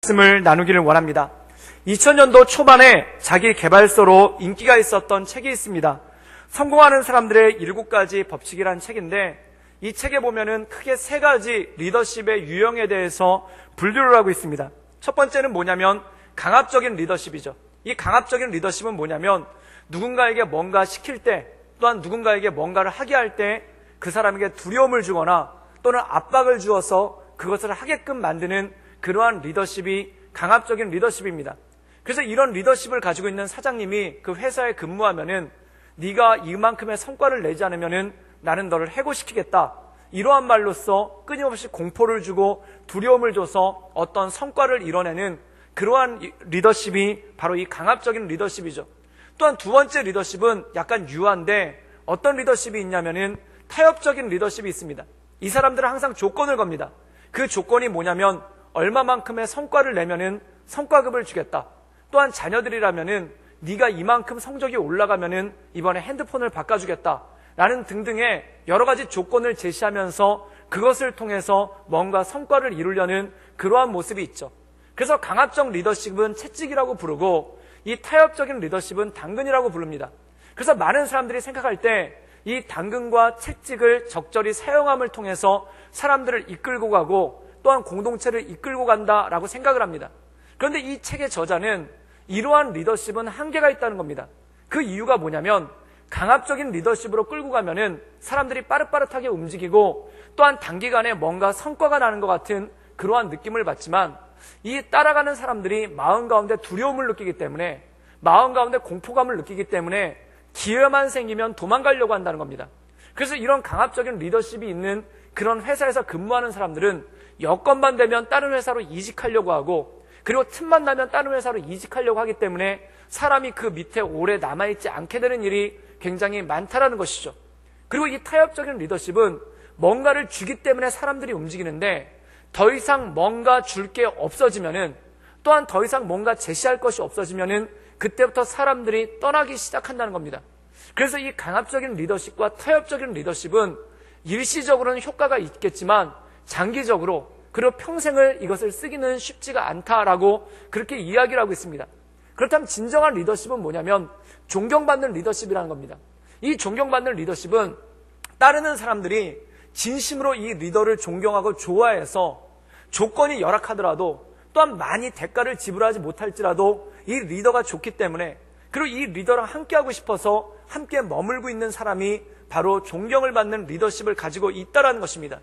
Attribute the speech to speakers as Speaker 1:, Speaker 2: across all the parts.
Speaker 1: 말씀을 나누기를 원합니다. 2000년도 초반에 자기 개발서로 인기가 있었던 책이 있습니다. 성공하는 사람들의 7가지 법칙이라는 책인데, 이 책에 보면은 크게 3가지 리더십의 유형에 대해서 분류를 하고 있습니다. 첫 번째는 뭐냐면 강압적인 리더십이죠. 이 강압적인 리더십은 뭐냐면 누군가에게 뭔가 시킬 때, 또한 누군가에게 뭔가를 하게 할 때 그 사람에게 두려움을 주거나 또는 압박을 주어서 그것을 하게끔 만드는 그러한 리더십이 강압적인 리더십입니다. 그래서 이런 리더십을 가지고 있는 사장님이 그 회사에 근무하면은 네가 이만큼의 성과를 내지 않으면은 나는 너를 해고시키겠다, 이러한 말로써 끊임없이 공포를 주고 두려움을 줘서 어떤 성과를 이뤄내는 그러한 리더십이 바로 이 강압적인 리더십이죠. 또한 두 번째 리더십은 약간 유한데, 어떤 리더십이 있냐면은 타협적인 리더십이 있습니다. 이 사람들은 항상 조건을 겁니다. 그 조건이 뭐냐면 얼마만큼의 성과를 내면은 성과급을 주겠다. 또한 자녀들이라면은 네가 이만큼 성적이 올라가면은 이번에 핸드폰을 바꿔주겠다, 라는 등등의 여러 가지 조건을 제시하면서 그것을 통해서 뭔가 성과를 이루려는 그러한 모습이 있죠. 그래서 강압적 리더십은 채찍이라고 부르고 이 타협적인 리더십은 당근이라고 부릅니다. 그래서 많은 사람들이 생각할 때 이 당근과 채찍을 적절히 사용함을 통해서 사람들을 이끌고 가고 또한 공동체를 이끌고 간다라고 생각을 합니다. 그런데 이 책의 저자는 이러한 리더십은 한계가 있다는 겁니다. 그 이유가 뭐냐면 강압적인 리더십으로 끌고 가면은 사람들이 빠릇빠릇하게 움직이고 또한 단기간에 뭔가 성과가 나는 것 같은 그러한 느낌을 받지만, 이 따라가는 사람들이 마음 가운데 두려움을 느끼기 때문에, 마음 가운데 공포감을 느끼기 때문에 기회만 생기면 도망가려고 한다는 겁니다. 그래서 이런 강압적인 리더십이 있는 그런 회사에서 근무하는 사람들은 여건만 되면 다른 회사로 이직하려고 하고, 그리고 틈만 나면 다른 회사로 이직하려고 하기 때문에 사람이 그 밑에 오래 남아있지 않게 되는 일이 굉장히 많다라는 것이죠. 그리고 이 타협적인 리더십은 뭔가를 주기 때문에 사람들이 움직이는데, 더 이상 뭔가 줄 게 없어지면은, 또한 더 이상 뭔가 제시할 것이 없어지면은 그때부터 사람들이 떠나기 시작한다는 겁니다. 그래서 이 강압적인 리더십과 타협적인 리더십은 일시적으로는 효과가 있겠지만 장기적으로, 그리고 평생을 이것을 쓰기는 쉽지가 않다라고 그렇게 이야기를 하고 있습니다. 그렇다면 진정한 리더십은 뭐냐면 존경받는 리더십이라는 겁니다. 이 존경받는 리더십은 따르는 사람들이 진심으로 이 리더를 존경하고 좋아해서 조건이 열악하더라도, 또한 많이 대가를 지불하지 못할지라도 이 리더가 좋기 때문에, 그리고 이 리더랑 함께하고 싶어서 함께 머물고 있는 사람이 바로 존경을 받는 리더십을 가지고 있다는 것입니다.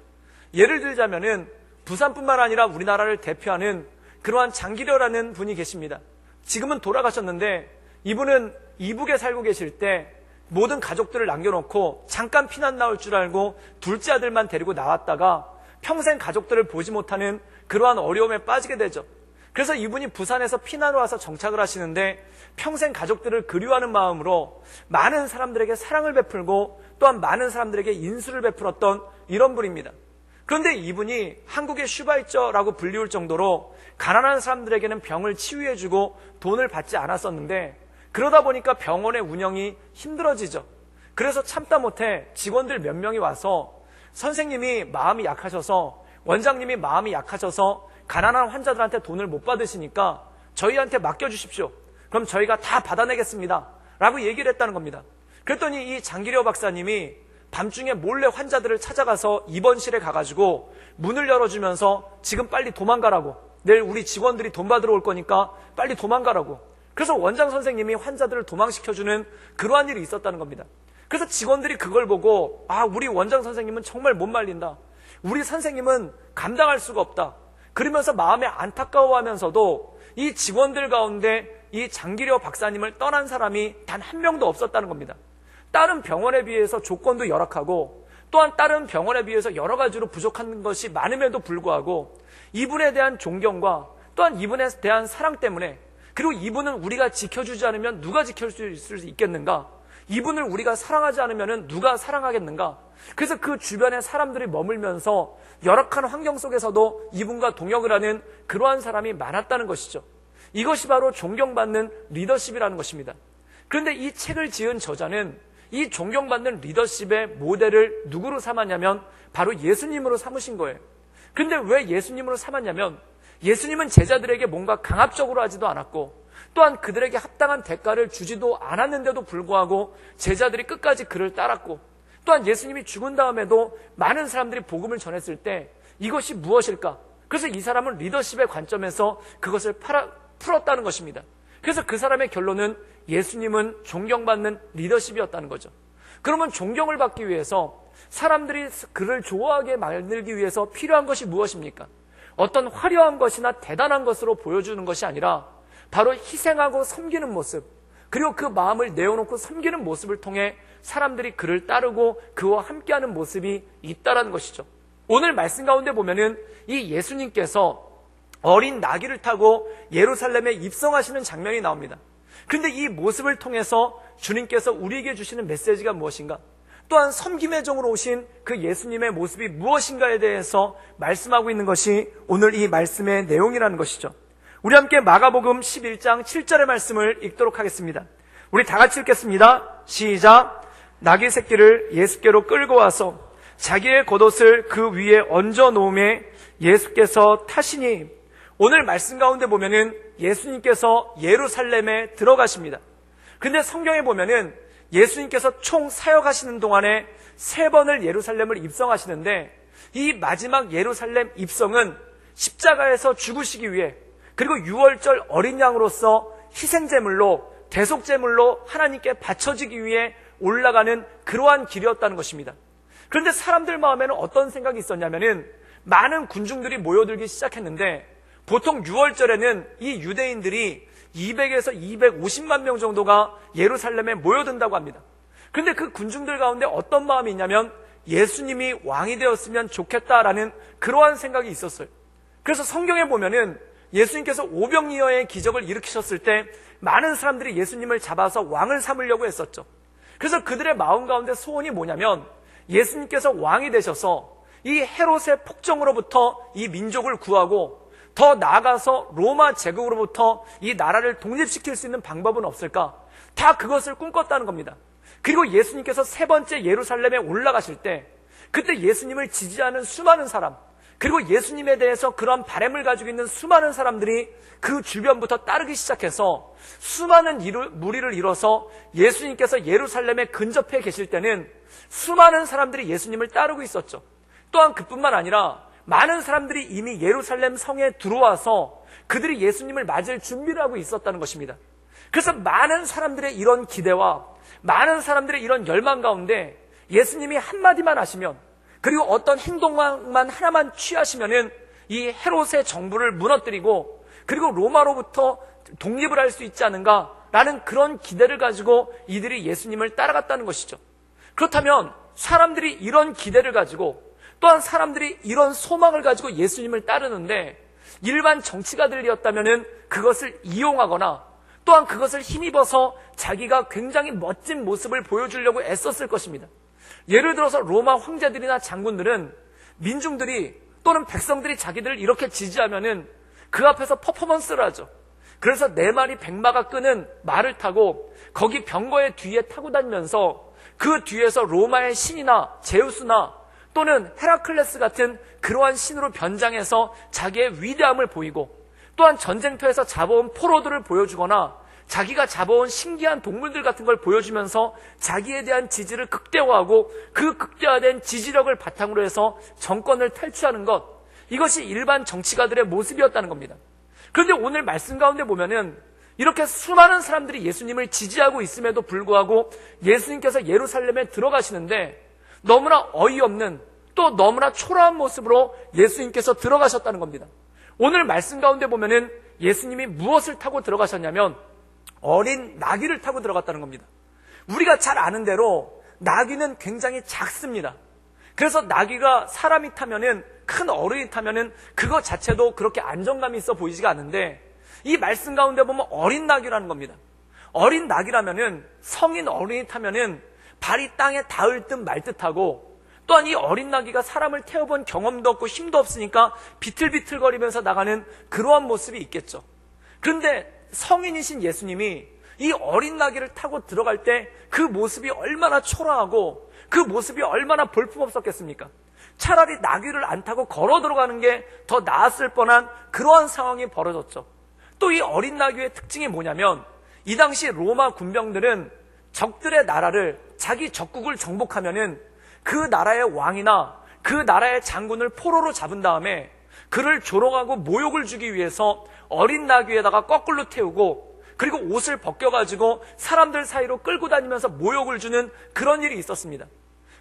Speaker 1: 예를 들자면은 부산뿐만 아니라 우리나라를 대표하는 그러한 장기려라는 분이 계십니다. 지금은 돌아가셨는데, 이분은 이북에 살고 계실 때 모든 가족들을 남겨놓고 잠깐 피난 나올 줄 알고 둘째 아들만 데리고 나왔다가 평생 가족들을 보지 못하는 그러한 어려움에 빠지게 되죠. 그래서 이분이 부산에서 피난 와서 정착을 하시는데 평생 가족들을 그리워하는 마음으로 많은 사람들에게 사랑을 베풀고 또한 많은 사람들에게 인수를 베풀었던 이런 분입니다. 그런데 이분이 한국의 슈바이처라고 불리울 정도로 가난한 사람들에게는 병을 치유해주고 돈을 받지 않았었는데, 그러다 보니까 병원의 운영이 힘들어지죠. 그래서 참다 못해 직원들 몇 명이 와서 선생님이 마음이 약하셔서, 원장님이 마음이 약하셔서 가난한 환자들한테 돈을 못 받으시니까 저희한테 맡겨주십시오. 그럼 저희가 다 받아내겠습니다, 라고 얘기를 했다는 겁니다. 그랬더니 이 장기려 박사님이 밤중에 몰래 환자들을 찾아가서 입원실에 가가지고 문을 열어주면서 지금 빨리 도망가라고, 내일 우리 직원들이 돈 받으러 올 거니까 빨리 도망가라고. 그래서 원장 선생님이 환자들을 도망시켜주는 그러한 일이 있었다는 겁니다. 그래서 직원들이 그걸 보고, 아, 우리 원장 선생님은 정말 못 말린다, 우리 선생님은 감당할 수가 없다, 그러면서 마음에 안타까워하면서도 이 직원들 가운데 이 장기려 박사님을 떠난 사람이 단 한 명도 없었다는 겁니다. 다른 병원에 비해서 조건도 열악하고 또한 다른 병원에 비해서 여러 가지로 부족한 것이 많음에도 불구하고 이분에 대한 존경과 또한 이분에 대한 사랑 때문에, 그리고 이분은 우리가 지켜주지 않으면 누가 지켜줄 수 있겠는가, 이분을 우리가 사랑하지 않으면 누가 사랑하겠는가. 그래서 그 주변에 사람들이 머물면서 열악한 환경 속에서도 이분과 동역을 하는 그러한 사람이 많았다는 것이죠. 이것이 바로 존경받는 리더십이라는 것입니다. 그런데 이 책을 지은 저자는 이 존경받는 리더십의 모델을 누구로 삼았냐면 바로 예수님으로 삼으신 거예요. 그런데 왜 예수님으로 삼았냐면 예수님은 제자들에게 뭔가 강압적으로 하지도 않았고 또한 그들에게 합당한 대가를 주지도 않았는데도 불구하고 제자들이 끝까지 그를 따랐고 또한 예수님이 죽은 다음에도 많은 사람들이 복음을 전했을 때 이것이 무엇일까? 그래서 이 사람은 리더십의 관점에서 그것을 풀었다는 것입니다. 그래서 그 사람의 결론은 예수님은 존경받는 리더십이었다는 거죠. 그러면 존경을 받기 위해서 사람들이 그를 좋아하게 만들기 위해서 필요한 것이 무엇입니까? 어떤 화려한 것이나 대단한 것으로 보여주는 것이 아니라 바로 희생하고 섬기는 모습, 그리고 그 마음을 내어놓고 섬기는 모습을 통해 사람들이 그를 따르고 그와 함께하는 모습이 있다라는 것이죠. 오늘 말씀 가운데 보면은 이 예수님께서 어린 나귀를 타고 예루살렘에 입성하시는 장면이 나옵니다. 그런데 이 모습을 통해서 주님께서 우리에게 주시는 메시지가 무엇인가? 또한 섬김의 종으로 오신 그 예수님의 모습이 무엇인가에 대해서 말씀하고 있는 것이 오늘 이 말씀의 내용이라는 것이죠. 우리 함께 마가복음 11장 7절의 말씀을 읽도록 하겠습니다. 우리 다 같이 읽겠습니다. 시작. 나귀 새끼를 예수께로 끌고 와서 자기의 겉옷을 그 위에 얹어 놓음에 예수께서 타시니, 오늘 말씀 가운데 보면은 예수님께서 예루살렘에 들어가십니다. 근데 성경에 보면은 예수님께서 총 사역하시는 동안에 3번을 예루살렘을 입성하시는데 이 마지막 예루살렘 입성은 십자가에서 죽으시기 위해, 그리고 6월절 어린 양으로서 희생제물로 대속제물로 하나님께 바쳐지기 위해 올라가는 그러한 길이었다는 것입니다. 그런데 사람들 마음에는 어떤 생각이 있었냐면은 많은 군중들이 모여들기 시작했는데 보통 6월절에는 이 유대인들이 200에서 250만 명 정도가 예루살렘에 모여든다고 합니다. 그런데 그 군중들 가운데 어떤 마음이 있냐면 예수님이 왕이 되었으면 좋겠다라는 그러한 생각이 있었어요. 그래서 성경에 보면은 예수님께서 오병이어의 기적을 일으키셨을 때 많은 사람들이 예수님을 잡아서 왕을 삼으려고 했었죠. 그래서 그들의 마음 가운데 소원이 뭐냐면 예수님께서 왕이 되셔서 이 헤롯의 폭정으로부터 이 민족을 구하고 더 나아가서 로마 제국으로부터 이 나라를 독립시킬 수 있는 방법은 없을까? 다 그것을 꿈꿨다는 겁니다. 그리고 예수님께서 3번째 예루살렘에 올라가실 때 그때 예수님을 지지하는 수많은 사람, 그리고 예수님에 대해서 그런 바람을 가지고 있는 수많은 사람들이 그 주변부터 따르기 시작해서 수많은 무리를 이뤄서 예수님께서 예루살렘에 근접해 계실 때는 수많은 사람들이 예수님을 따르고 있었죠. 또한 그뿐만 아니라 많은 사람들이 이미 예루살렘 성에 들어와서 그들이 예수님을 맞을 준비를 하고 있었다는 것입니다. 그래서 많은 사람들의 이런 기대와 많은 사람들의 이런 열망 가운데 예수님이 한마디만 하시면, 그리고 어떤 행동만 하나만 취하시면은 이 헤롯의 정부를 무너뜨리고 그리고 로마로부터 독립을 할 수 있지 않은가라는 그런 기대를 가지고 이들이 예수님을 따라갔다는 것이죠. 그렇다면 사람들이 이런 기대를 가지고 또한 사람들이 이런 소망을 가지고 예수님을 따르는데 일반 정치가들이었다면은 그것을 이용하거나 또한 그것을 힘입어서 자기가 굉장히 멋진 모습을 보여주려고 애썼을 것입니다. 예를 들어서 로마 황제들이나 장군들은 민중들이 또는 백성들이 자기들을 이렇게 지지하면은 그 앞에서 퍼포먼스를 하죠. 그래서 4마리 백마가 끄는 말을 타고 거기 병거의 뒤에 타고 다니면서 그 뒤에서 로마의 신이나 제우스나 또는 헤라클레스 같은 그러한 신으로 변장해서 자기의 위대함을 보이고 또한 전쟁터에서 잡아온 포로들을 보여주거나 자기가 잡아온 신기한 동물들 같은 걸 보여주면서 자기에 대한 지지를 극대화하고 그 극대화된 지지력을 바탕으로 해서 정권을 탈취하는 것, 이것이 일반 정치가들의 모습이었다는 겁니다. 그런데 오늘 말씀 가운데 보면은 이렇게 수많은 사람들이 예수님을 지지하고 있음에도 불구하고 예수님께서 예루살렘에 들어가시는데 너무나 어이없는 또 너무나 초라한 모습으로 예수님께서 들어가셨다는 겁니다. 오늘 말씀 가운데 보면은 예수님이 무엇을 타고 들어가셨냐면 어린 나귀를 타고 들어갔다는 겁니다. 우리가 잘 아는 대로 나귀는 굉장히 작습니다. 그래서 나귀가 사람이 타면은, 큰 어른이 타면은 그것 자체도 그렇게 안정감이 있어 보이지가 않는데 이 말씀 가운데 보면 어린 나귀라는 겁니다. 어린 나귀라면은 성인 어른이 타면은 발이 땅에 닿을 듯 말 듯하고 또한 이 어린 나귀가 사람을 태워본 경험도 없고 힘도 없으니까 비틀비틀거리면서 나가는 그러한 모습이 있겠죠. 그런데 성인이신 예수님이 이 어린 나귀를 타고 들어갈 때 그 모습이 얼마나 초라하고 그 모습이 얼마나 볼품없었겠습니까? 차라리 나귀를 안 타고 걸어 들어가는 게 더 나았을 뻔한 그러한 상황이 벌어졌죠. 또 이 어린 나귀의 특징이 뭐냐면 이 당시 로마 군병들은 적들의 나라를, 자기 적국을 정복하면은 그 나라의 왕이나 그 나라의 장군을 포로로 잡은 다음에 그를 조롱하고 모욕을 주기 위해서 어린 나귀에다가 거꾸로 태우고 그리고 옷을 벗겨가지고 사람들 사이로 끌고 다니면서 모욕을 주는 그런 일이 있었습니다.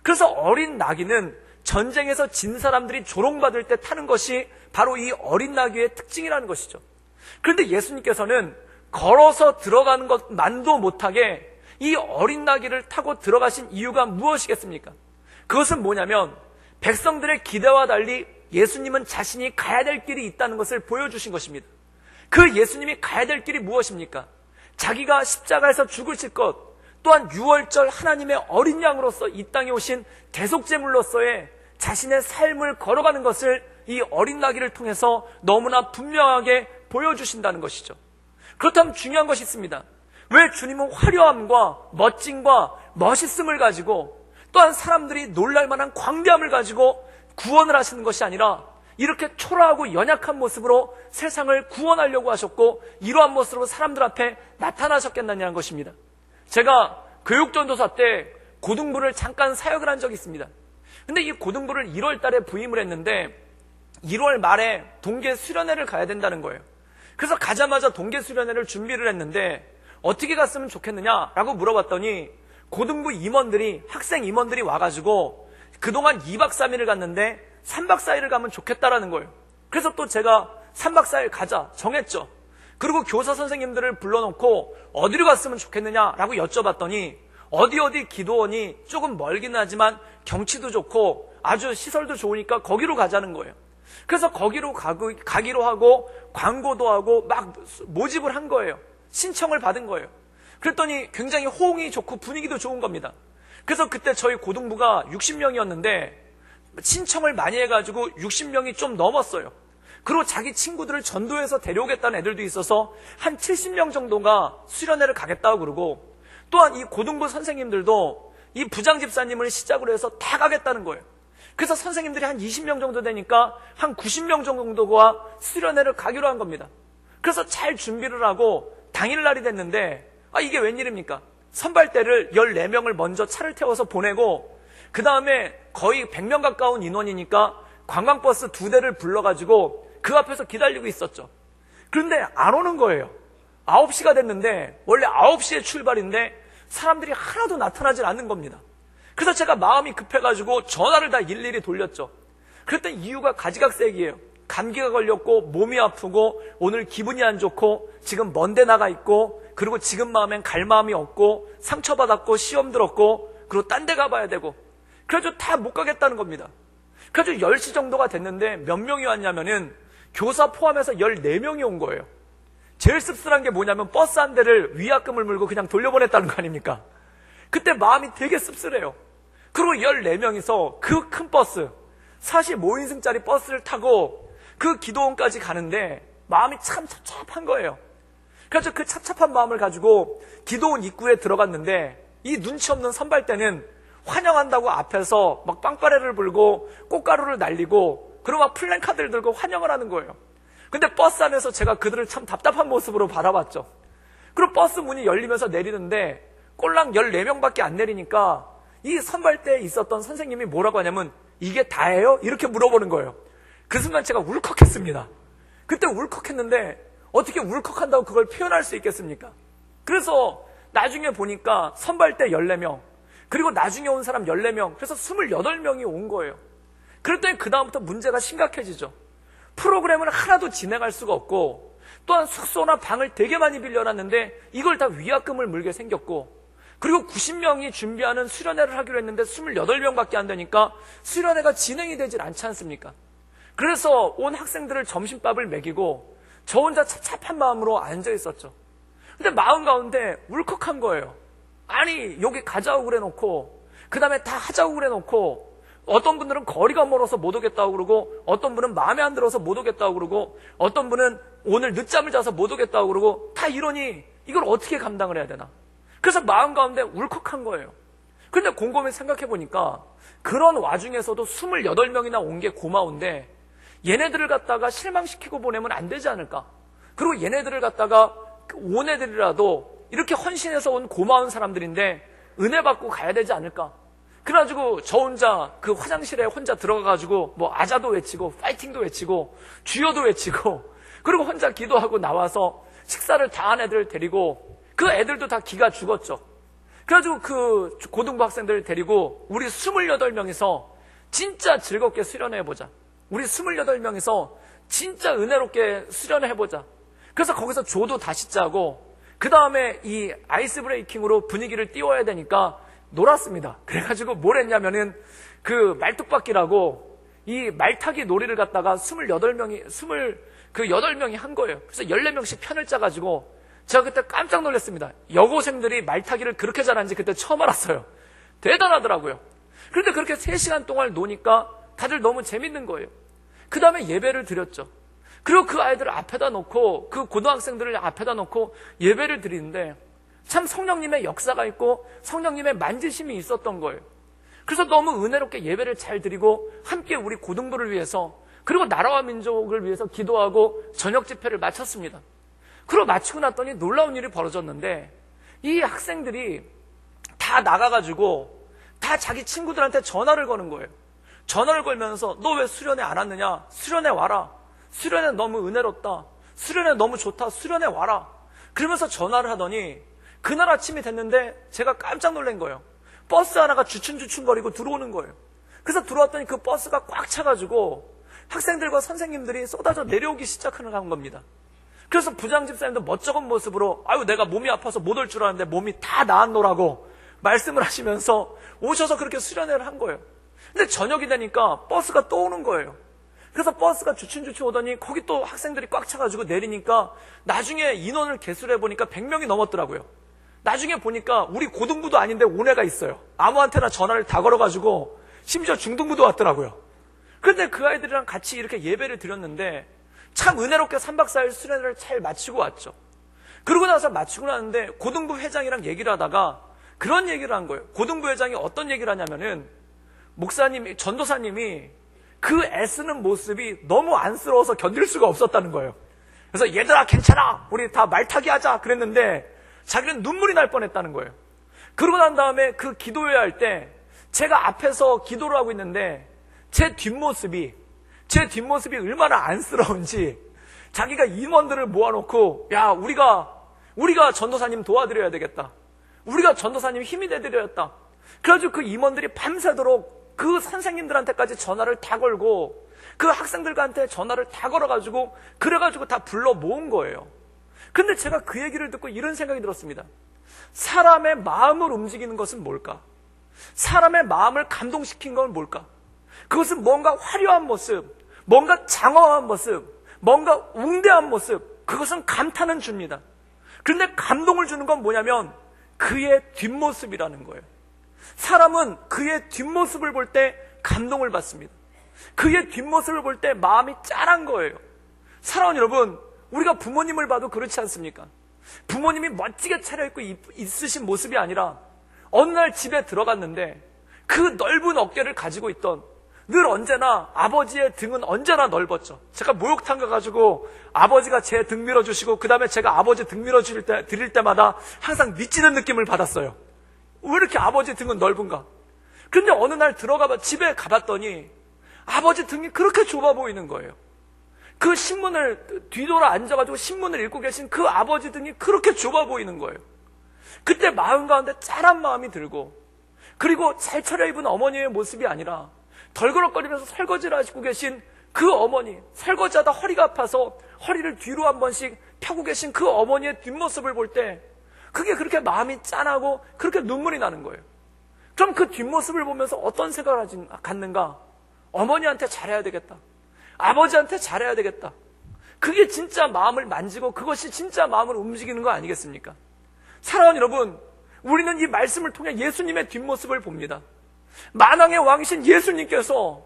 Speaker 1: 그래서 어린 나귀는 전쟁에서 진 사람들이 조롱받을 때 타는 것이 바로 이 어린 나귀의 특징이라는 것이죠. 그런데 예수님께서는 걸어서 들어가는 것만도 못하게 이 어린 나귀를 타고 들어가신 이유가 무엇이겠습니까? 그것은 뭐냐면 백성들의 기대와 달리 예수님은 자신이 가야 될 길이 있다는 것을 보여주신 것입니다. 그 예수님이 가야 될 길이 무엇입니까? 자기가 십자가에서 죽으실 것, 또한 유월절 하나님의 어린 양으로서 이 땅에 오신 대속제물로서의 자신의 삶을 걸어가는 것을 이 어린 나귀를 통해서 너무나 분명하게 보여주신다는 것이죠. 그렇다면 중요한 것이 있습니다. 왜 주님은 화려함과 멋짐과 멋있음을 가지고 또한 사람들이 놀랄만한 광대함을 가지고 구원을 하시는 것이 아니라 이렇게 초라하고 연약한 모습으로 세상을 구원하려고 하셨고 이러한 모습으로 사람들 앞에 나타나셨겠느냐는 것입니다. 제가 교육전도사 때 고등부를 잠깐 사역을 한 적이 있습니다. 근데 이 고등부를 1월 달에 부임을 했는데 1월 말에 동계 수련회를 가야 된다는 거예요. 그래서 가자마자 동계 수련회를 준비를 했는데 어떻게 갔으면 좋겠느냐라고 물어봤더니 고등부 임원들이, 학생 임원들이 와가지고 그동안 2박 3일을 갔는데 3박 4일을 가면 좋겠다라는 거예요. 그래서 또 제가 3박 4일 가자 정했죠. 그리고 교사 선생님들을 불러놓고 어디로 갔으면 좋겠느냐라고 여쭤봤더니 어디 기도원이 조금 멀긴 하지만 경치도 좋고 아주 시설도 좋으니까 거기로 가자는 거예요. 그래서 거기로 가기로 하고 광고도 하고 막 모집을 한 거예요. 신청을 받은 거예요. 그랬더니 굉장히 호응이 좋고 분위기도 좋은 겁니다. 그래서 그때 저희 고등부가 60명이었는데 신청을 많이 해가지고 60명이 좀 넘었어요. 그리고 자기 친구들을 전도해서 데려오겠다는 애들도 있어서 한 70명 정도가 수련회를 가겠다고 그러고 또한 이 고등부 선생님들도 이 부장집사님을 시작으로 해서 다 가겠다는 거예요. 그래서 선생님들이 한 20명 정도 되니까 한 90명 정도가 수련회를 가기로 한 겁니다. 그래서 잘 준비를 하고 당일날이 됐는데 이게 웬일입니까? 선발대를 14명을 먼저 차를 태워서 보내고 그 다음에 거의 100명 가까운 인원이니까 관광버스 2대를 불러가지고 그 앞에서 기다리고 있었죠. 그런데 안 오는 거예요. 9시가 됐는데 원래 9시에 출발인데 사람들이 하나도 나타나질 않는 겁니다. 그래서 제가 마음이 급해가지고 전화를 다 일일이 돌렸죠. 그랬더니 이유가 가지각색이에요. 감기가 걸렸고 몸이 아프고 오늘 기분이 안 좋고 지금 먼 데 나가 있고 그리고 지금 마음엔 갈 마음이 없고 상처받았고 시험 들었고 그리고 딴 데 가봐야 되고 그래가지고 다 못 가겠다는 겁니다. 그래가지고 10시 정도가 됐는데 몇 명이 왔냐면은 교사 포함해서 14명이 온 거예요. 제일 씁쓸한 게 뭐냐면 버스 한 대를 위약금을 물고 그냥 돌려보냈다는 거 아닙니까? 그때 마음이 되게 씁쓸해요. 그리고 14명이서 그 큰 버스 45인승짜리 버스를 타고 그 기도원까지 가는데 마음이 참 찹찹한 거예요. 그래서 그 찹찹한 마음을 가지고 기도원 입구에 들어갔는데 이 눈치 없는 선발대는 환영한다고 앞에서 막 빵빠레를 불고 꽃가루를 날리고 그리고 막 플랜카드를 들고 환영을 하는 거예요. 근데 버스 안에서 제가 그들을 참 답답한 모습으로 바라봤죠. 그리고 버스 문이 열리면서 내리는데 꼴랑 14명밖에 안 내리니까 이 선발대에 있었던 선생님이 뭐라고 하냐면 이게 다예요? 이렇게 물어보는 거예요. 그 순간 제가 울컥했습니다. 그때 울컥했는데 어떻게 울컥한다고 그걸 표현할 수 있겠습니까? 그래서 나중에 보니까 선발대 14명 그리고 나중에 온 사람 14명 그래서 28명이 온 거예요. 그랬더니 그 다음부터 문제가 심각해지죠. 프로그램을 하나도 진행할 수가 없고 또한 숙소나 방을 되게 많이 빌려놨는데 이걸 다 위약금을 물게 생겼고 그리고 90명이 준비하는 수련회를 하기로 했는데 28명밖에 안 되니까 수련회가 진행이 되질 않지 않습니까? 그래서 온 학생들을 점심밥을 먹이고 저 혼자 찹찹한 마음으로 앉아 있었죠. 근데 마음 가운데 울컥한 거예요. 아니 여기 가자고 그래놓고 그 다음에 다 하자고 그래놓고 어떤 분들은 거리가 멀어서 못 오겠다고 그러고 어떤 분은 마음에 안 들어서 못 오겠다고 그러고 어떤 분은 오늘 늦잠을 자서 못 오겠다고 그러고 다 이러니 이걸 어떻게 감당을 해야 되나. 그래서 마음 가운데 울컥한 거예요. 그런데 곰곰이 생각해 보니까 그런 와중에서도 28명이나 온 게 고마운데 얘네들을 갖다가 실망시키고 보내면 안 되지 않을까? 그리고 얘네들을 갖다가 온 애들이라도 이렇게 헌신해서 온 고마운 사람들인데 은혜 받고 가야 되지 않을까? 그래가지고 저 혼자 그 화장실에 혼자 들어가가지고 뭐 아자도 외치고 파이팅도 외치고 주여도 외치고 그리고 혼자 기도하고 나와서 식사를 다 한 애들 데리고 그 애들도 다 기가 죽었죠. 그래가지고 그 고등부 학생들 데리고 우리 28명이서 진짜 즐겁게 수련해보자. 우리 28명이서 진짜 은혜롭게 수련해보자. 그래서 거기서 조도 다시 짜고 그 다음에 이 아이스 브레이킹으로 분위기를 띄워야 되니까 놀았습니다. 그래가지고 뭘 했냐면은 그 말뚝박기라고 이 말타기 놀이를 갖다가 8명이 한 거예요. 그래서 14명씩 편을 짜가지고 제가 그때 깜짝 놀랐습니다. 여고생들이 말타기를 그렇게 잘하는지 그때 처음 알았어요. 대단하더라고요. 그런데 그렇게 3시간 동안 노니까 다들 너무 재밌는 거예요. 그 다음에 예배를 드렸죠. 그리고 그 아이들을 앞에다 놓고 그 고등학생들을 앞에다 놓고 예배를 드리는데 참 성령님의 역사가 있고 성령님의 만지심이 있었던 거예요. 그래서 너무 은혜롭게 예배를 잘 드리고 함께 우리 고등부를 위해서 그리고 나라와 민족을 위해서 기도하고 저녁 집회를 마쳤습니다. 그리고 마치고 났더니 놀라운 일이 벌어졌는데 이 학생들이 다 나가가지고 다 자기 친구들한테 전화를 거는 거예요. 전화를 걸면서 너 왜 수련회 안 왔느냐? 수련회 와라. 수련회 너무 은혜롭다. 수련회 너무 좋다. 수련회 와라. 그러면서 전화를 하더니 그날 아침이 됐는데 제가 깜짝 놀란 거예요. 버스 하나가 주춤주춤거리고 들어오는 거예요. 그래서 들어왔더니 그 버스가 꽉 차가지고 학생들과 선생님들이 쏟아져 내려오기 시작하는 겁니다. 그래서 부장 집사님도 멋쩍은 모습으로 아유 내가 몸이 아파서 못 올 줄 알았는데 몸이 다 나았노라고 말씀을 하시면서 오셔서 그렇게 수련회를 한 거예요. 근데 저녁이 되니까 버스가 또 오는 거예요. 그래서 버스가 주춤주춤 오더니 거기 또 학생들이 꽉 차가지고 내리니까 나중에 인원을 개수를 해보니까 100명이 넘었더라고요. 나중에 보니까 우리 고등부도 아닌데 온 애가 있어요. 아무한테나 전화를 다 걸어가지고 심지어 중등부도 왔더라고요. 그런데 그 아이들이랑 같이 이렇게 예배를 드렸는데 참 은혜롭게 3박 4일 수련회를 잘 마치고 왔죠. 그러고 나서 마치고 나는데 고등부 회장이랑 얘기를 하다가 그런 얘기를 한 거예요. 고등부 회장이 어떤 얘기를 하냐면은 목사님이, 전도사님이 그 애쓰는 모습이 너무 안쓰러워서 견딜 수가 없었다는 거예요. 그래서 얘들아 괜찮아 우리 다 말타기 하자 그랬는데 자기는 눈물이 날 뻔했다는 거예요. 그러고 난 다음에 그 기도회 할 때 제가 앞에서 기도를 하고 있는데 제 뒷모습이 얼마나 안쓰러운지 자기가 임원들을 모아놓고 야 우리가 전도사님 도와드려야 되겠다. 우리가 전도사님 힘이 돼드려야겠다. 그래가지고 그 임원들이 밤새도록 그 선생님들한테까지 전화를 다 걸고 그 학생들한테 전화를 다 걸어가지고 그래가지고 다 불러 모은 거예요. 근데 제가 그 얘기를 듣고 이런 생각이 들었습니다. 사람의 마음을 움직이는 것은 뭘까? 사람의 마음을 감동시킨 건 뭘까? 그것은 뭔가 화려한 모습, 뭔가 장엄한 모습, 뭔가 웅대한 모습, 그것은 감탄은 줍니다. 그런데 감동을 주는 건 뭐냐면 그의 뒷모습이라는 거예요. 사람은 그의 뒷모습을 볼 때 감동을 받습니다. 그의 뒷모습을 볼 때 마음이 짠한 거예요. 사랑하는 여러분, 우리가 부모님을 봐도 그렇지 않습니까? 부모님이 멋지게 차려입고 있으신 모습이 아니라 어느 날 집에 들어갔는데 그 넓은 어깨를 가지고 있던 늘 언제나 아버지의 등은 언제나 넓었죠. 제가 목욕탕 가가지고 아버지가 제 등 밀어주시고 그 다음에 제가 아버지 등 드릴 때마다 항상 미치는 느낌을 받았어요. 왜 이렇게 아버지 등은 넓은가? 그런데 어느 날 집에 가봤더니 아버지 등이 그렇게 좁아 보이는 거예요. 그 신문을 뒤돌아 앉아가지고 신문을 읽고 계신 그 아버지 등이 그렇게 좁아 보이는 거예요. 그때 마음 가운데 짠한 마음이 들고 그리고 잘 차려입은 어머니의 모습이 아니라 덜그럭거리면서 설거지를 하시고 계신 그 어머니, 설거지하다 허리가 아파서 허리를 뒤로 한 번씩 펴고 계신 그 어머니의 뒷모습을 볼 때 그게 그렇게 마음이 짠하고 그렇게 눈물이 나는 거예요. 그럼 그 뒷모습을 보면서 어떤 생각을 갖는가? 어머니한테 잘해야 되겠다. 아버지한테 잘해야 되겠다. 그게 진짜 마음을 만지고 그것이 진짜 마음을 움직이는 거 아니겠습니까? 사랑하는 여러분, 우리는 이 말씀을 통해 예수님의 뒷모습을 봅니다. 만왕의 왕이신 예수님께서,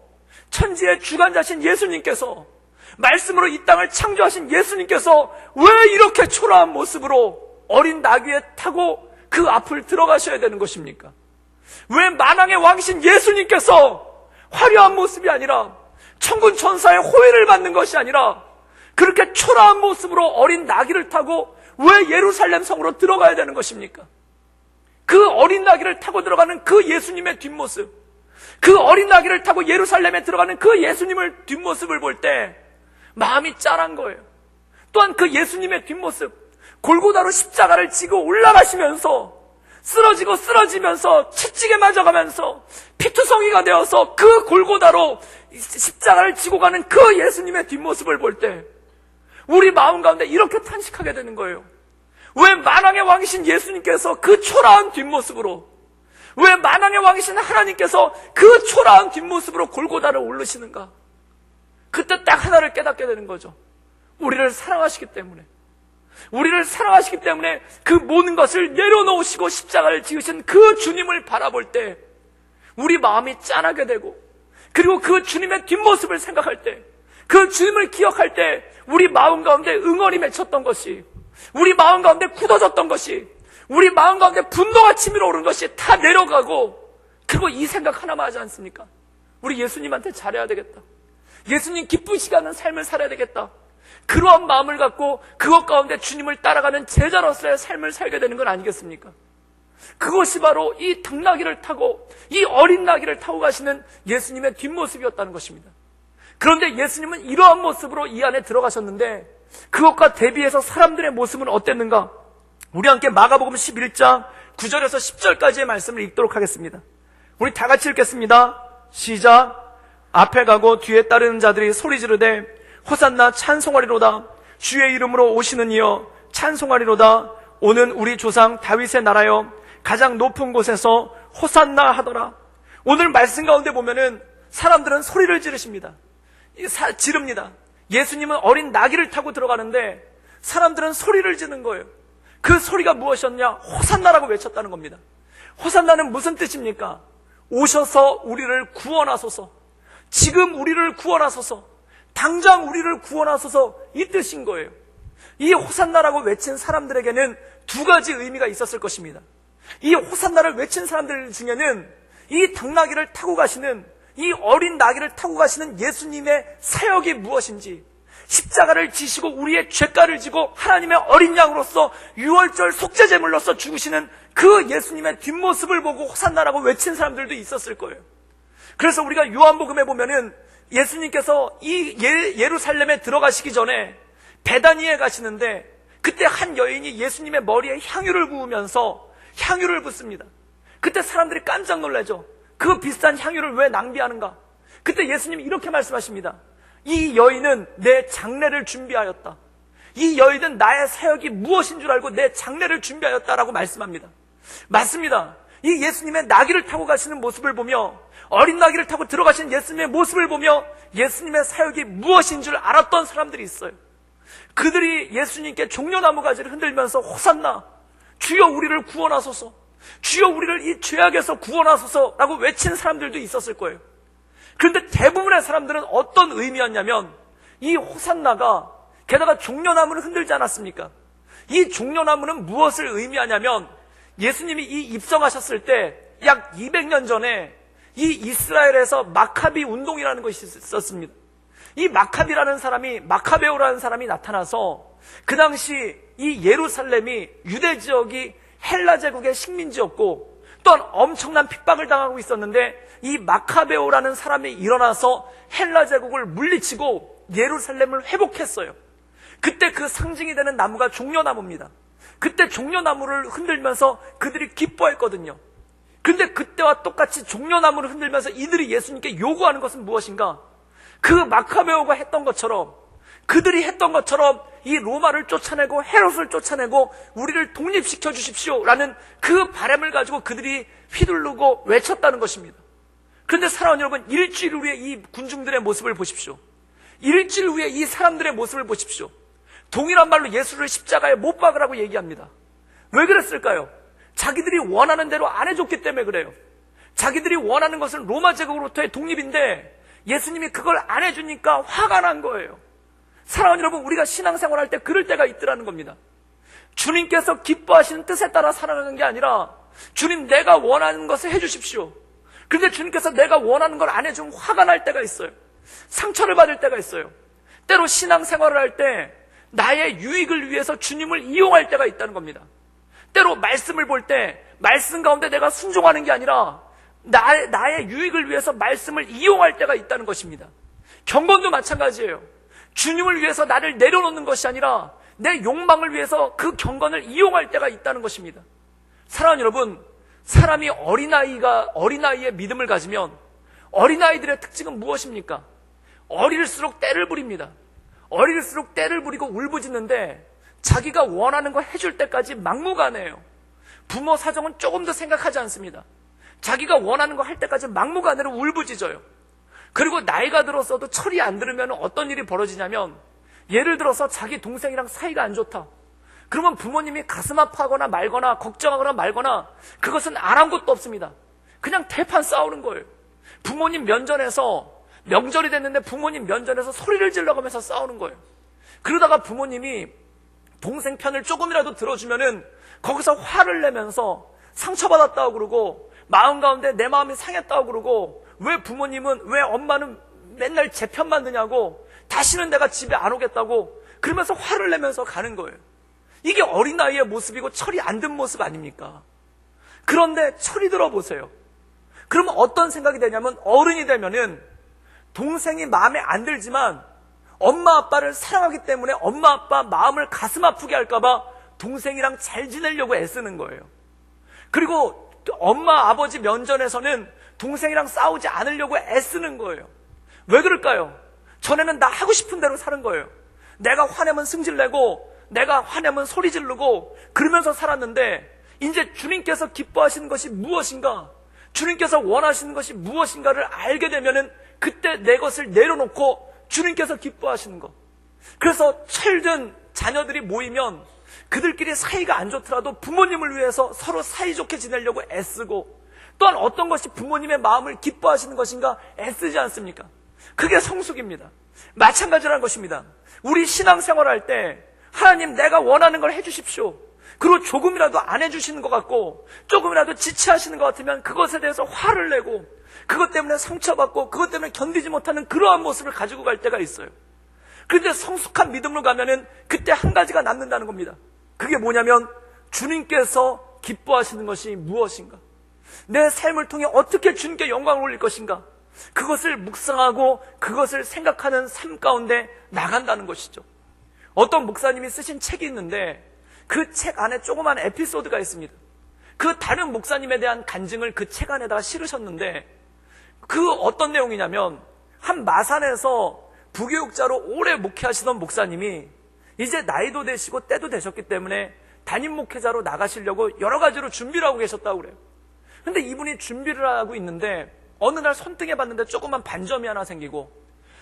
Speaker 1: 천지의 주관자신 예수님께서, 말씀으로 이 땅을 창조하신 예수님께서 왜 이렇게 초라한 모습으로 어린 나귀에 타고 그 앞을 들어가셔야 되는 것입니까? 왜 만왕의 왕이신 예수님께서 화려한 모습이 아니라 천군 천사의 호의를 받는 것이 아니라 그렇게 초라한 모습으로 어린 나귀를 타고 왜 예루살렘 성으로 들어가야 되는 것입니까? 그 어린 나귀를 타고 들어가는 그 예수님의 뒷모습, 그 어린 나귀를 타고 예루살렘에 들어가는 그 예수님의 뒷모습을 볼 때 마음이 짠한 거예요. 또한 그 예수님의 뒷모습, 골고다로 십자가를 지고 올라가시면서 쓰러지고 쓰러지면서 채찍에 맞아가면서 피투성이가 되어서 그 골고다로 십자가를 지고 가는 그 예수님의 뒷모습을 볼 때 우리 마음 가운데 이렇게 탄식하게 되는 거예요. 왜 만왕의 왕이신 예수님께서 그 초라한 뒷모습으로, 왜 만왕의 왕이신 하나님께서 그 초라한 뒷모습으로 골고다를 오르시는가? 그때 딱 하나를 깨닫게 되는 거죠. 우리를 사랑하시기 때문에, 우리를 사랑하시기 때문에 그 모든 것을 내려놓으시고 십자가를 지으신 그 주님을 바라볼 때 우리 마음이 짠하게 되고, 그리고 그 주님의 뒷모습을 생각할 때, 그 주님을 기억할 때 우리 마음 가운데 응어리 맺혔던 것이, 우리 마음 가운데 굳어졌던 것이, 우리 마음 가운데 분노가 치밀어 오른 것이 다 내려가고, 그리고 이 생각 하나만 하지 않습니까? 우리 예수님한테 잘해야 되겠다, 예수님 기쁘시게 하는 삶을 살아야 되겠다, 그러한 마음을 갖고 그것 가운데 주님을 따라가는 제자로서의 삶을 살게 되는 건 아니겠습니까? 그것이 바로 이 당나귀를 타고, 이 어린 나귀를 타고 가시는 예수님의 뒷모습이었다는 것입니다. 그런데 예수님은 이러한 모습으로 이 안에 들어가셨는데 그것과 대비해서 사람들의 모습은 어땠는가? 우리 함께 마가복음 11장 9절에서 10절까지의 말씀을 읽도록 하겠습니다. 우리 다 같이 읽겠습니다. 시작. 앞에 가고 뒤에 따르는 자들이 소리 지르되 호산나 찬송하리로다. 주의 이름으로 오시는 이여 찬송하리로다. 오는 우리 조상 다윗의 나라여 가장 높은 곳에서 호산나 하더라. 오늘 말씀 가운데 보면은 사람들은 소리를 지르십니다. 지릅니다. 예수님은 어린 나귀를 타고 들어가는데 사람들은 소리를 지르는 거예요. 그 소리가 무엇이었냐? 호산나라고 외쳤다는 겁니다. 호산나는 무슨 뜻입니까? 오셔서 우리를 구원하소서, 지금 우리를 구원하소서, 당장 우리를 구원하소서, 이 뜻인 거예요. 이 호산나라고 외친 사람들에게는 두 가지 의미가 있었을 것입니다. 이 호산나를 외친 사람들 중에는 이 당나귀를 타고 가시는, 이 어린 나귀를 타고 가시는 예수님의 사역이 무엇인지, 십자가를 지시고 우리의 죄가를 지고 하나님의 어린 양으로서 유월절 속죄제물로서 죽으시는 그 예수님의 뒷모습을 보고 호산나라고 외친 사람들도 있었을 거예요. 그래서 우리가 요한복음에 보면은 예수님께서 이 예루살렘에 들어가시기 전에 베다니에 가시는데 그때 한 여인이 예수님의 머리에 향유를 부으면서 향유를 붓습니다. 그때 사람들이 깜짝 놀라죠. 그 비싼 향유를 왜 낭비하는가? 그때 예수님이 이렇게 말씀하십니다. 이 여인은 내 장례를 준비하였다. 이 여인은 나의 사역이 무엇인 줄 알고 내 장례를 준비하였다라고 말씀합니다. 맞습니다. 이 예수님의 나귀를 타고 가시는 모습을 보며, 어린 나귀를 타고 들어가신 예수님의 모습을 보며 예수님의 사역이 무엇인 줄 알았던 사람들이 있어요. 그들이 예수님께 종려나무 가지를 흔들면서 호산나, 주여 우리를 구원하소서, 주여 우리를 이 죄악에서 구원하소서라고 외친 사람들도 있었을 거예요. 그런데 대부분의 사람들은 어떤 의미였냐면, 이 호산나가 게다가 종려나무를 흔들지 않았습니까? 이 종려나무는 무엇을 의미하냐면, 예수님이 이 입성하셨을 때 약 200년 전에 이 이스라엘에서 마카비 운동이라는 것이 있었습니다. 이 마카비라는 사람이, 마카베오라는 사람이 나타나서 그 당시 이 예루살렘이, 유대 지역이 헬라 제국의 식민지였고 또한 엄청난 핍박을 당하고 있었는데, 이 마카베오라는 사람이 일어나서 헬라 제국을 물리치고 예루살렘을 회복했어요. 그때 그 상징이 되는 나무가 종려나무입니다. 그때 종려나무를 흔들면서 그들이 기뻐했거든요. 그런데 그때와 똑같이 종려나무를 흔들면서 이들이 예수님께 요구하는 것은 무엇인가? 그 마카베오가 했던 것처럼, 그들이 했던 것처럼 이 로마를 쫓아내고 헤롯을 쫓아내고 우리를 독립시켜 주십시오라는 그 바람을 가지고 그들이 휘두르고 외쳤다는 것입니다. 그런데 사랑하는 여러분, 일주일 후에 이 군중들의 모습을 보십시오. 일주일 후에 이 사람들의 모습을 보십시오. 동일한 말로 예수를 십자가에 못 박으라고 얘기합니다. 왜 그랬을까요? 자기들이 원하는 대로 안 해줬기 때문에 그래요. 자기들이 원하는 것은 로마 제국으로부터의 독립인데 예수님이 그걸 안 해주니까 화가 난 거예요. 사랑하는 여러분, 우리가 신앙생활 할 때 그럴 때가 있더라는 겁니다. 주님께서 기뻐하시는 뜻에 따라 살아가는 게 아니라 주님, 내가 원하는 것을 해주십시오. 그런데 주님께서 내가 원하는 걸 안 해주면 화가 날 때가 있어요. 상처를 받을 때가 있어요. 때로 신앙생활을 할 때 나의 유익을 위해서 주님을 이용할 때가 있다는 겁니다. 때로 말씀을 볼 때 말씀 가운데 내가 순종하는 게 아니라 나의 유익을 위해서 말씀을 이용할 때가 있다는 것입니다. 경건도 마찬가지예요. 주님을 위해서 나를 내려놓는 것이 아니라 내 욕망을 위해서 그 경건을 이용할 때가 있다는 것입니다. 사랑하는 여러분, 사람이 어린아이의 믿음을 가지면 어린아이들의 특징은 무엇입니까? 어릴수록 때를 부립니다. 어릴수록 때를 부리고 울부짖는데 자기가 원하는 거 해줄 때까지 막무가내예요. 부모 사정은 조금 더 생각하지 않습니다. 자기가 원하는 거 할 때까지 막무가내로 울부짖어요. 그리고 나이가 들었어도 철이 안 들으면 어떤 일이 벌어지냐면, 예를 들어서 자기 동생이랑 사이가 안 좋다. 그러면 부모님이 가슴 아파하거나 말거나 걱정하거나 말거나 그것은 아랑곳도 없습니다. 그냥 대판 싸우는 거예요. 부모님 면전에서, 명절이 됐는데 부모님 면전에서 소리를 질러가면서 싸우는 거예요. 그러다가 부모님이 동생 편을 조금이라도 들어주면은 거기서 화를 내면서 상처받았다고 그러고 마음 가운데 내 마음이 상했다고 그러고, 왜 엄마는 맨날 제 편만 드냐고, 다시는 내가 집에 안 오겠다고 그러면서 화를 내면서 가는 거예요. 이게 어린아이의 모습이고 철이 안 든 모습 아닙니까? 그런데 철이 들어보세요. 그러면 어떤 생각이 되냐면, 어른이 되면은 동생이 마음에 안 들지만 엄마 아빠를 사랑하기 때문에 엄마 아빠 마음을 가슴 아프게 할까봐 동생이랑 잘 지내려고 애쓰는 거예요. 그리고 엄마 아버지 면전에서는 동생이랑 싸우지 않으려고 애쓰는 거예요. 왜 그럴까요? 전에는 나 하고 싶은 대로 사는 거예요. 내가 화내면 승질내고 내가 화내면 소리 지르고 그러면서 살았는데, 이제 주님께서 기뻐하시는 것이 무엇인가, 주님께서 원하시는 것이 무엇인가를 알게 되면은 그때 내 것을 내려놓고 주님께서 기뻐하시는 것. 그래서 철든 자녀들이 모이면 그들끼리 사이가 안 좋더라도 부모님을 위해서 서로 사이좋게 지내려고 애쓰고, 또한 어떤 것이 부모님의 마음을 기뻐하시는 것인가 애쓰지 않습니까? 그게 성숙입니다. 마찬가지라는 것입니다. 우리 신앙생활할 때 하나님, 내가 원하는 걸 해주십시오. 그리고 조금이라도 안 해주시는 것 같고 조금이라도 지체하시는 것 같으면 그것에 대해서 화를 내고 그것 때문에 상처받고 그것 때문에 견디지 못하는 그러한 모습을 가지고 갈 때가 있어요. 그런데 성숙한 믿음으로 가면은 그때 한 가지가 남는다는 겁니다. 그게 뭐냐면, 주님께서 기뻐하시는 것이 무엇인가, 내 삶을 통해 어떻게 주님께 영광을 올릴 것인가, 그것을 묵상하고 그것을 생각하는 삶 가운데 나간다는 것이죠. 어떤 목사님이 쓰신 책이 있는데 그 책 안에 조그만 에피소드가 있습니다. 그 다른 목사님에 대한 간증을 그 책 안에다가 실으셨는데, 그 어떤 내용이냐면, 한 마산에서 부교육자로 오래 목회하시던 목사님이 이제 나이도 되시고 때도 되셨기 때문에 담임 목회자로 나가시려고 여러 가지로 준비를 하고 계셨다고 그래요. 근데 이분이 준비를 하고 있는데 어느 날 손등에 봤는데 조그만 반점이 하나 생기고,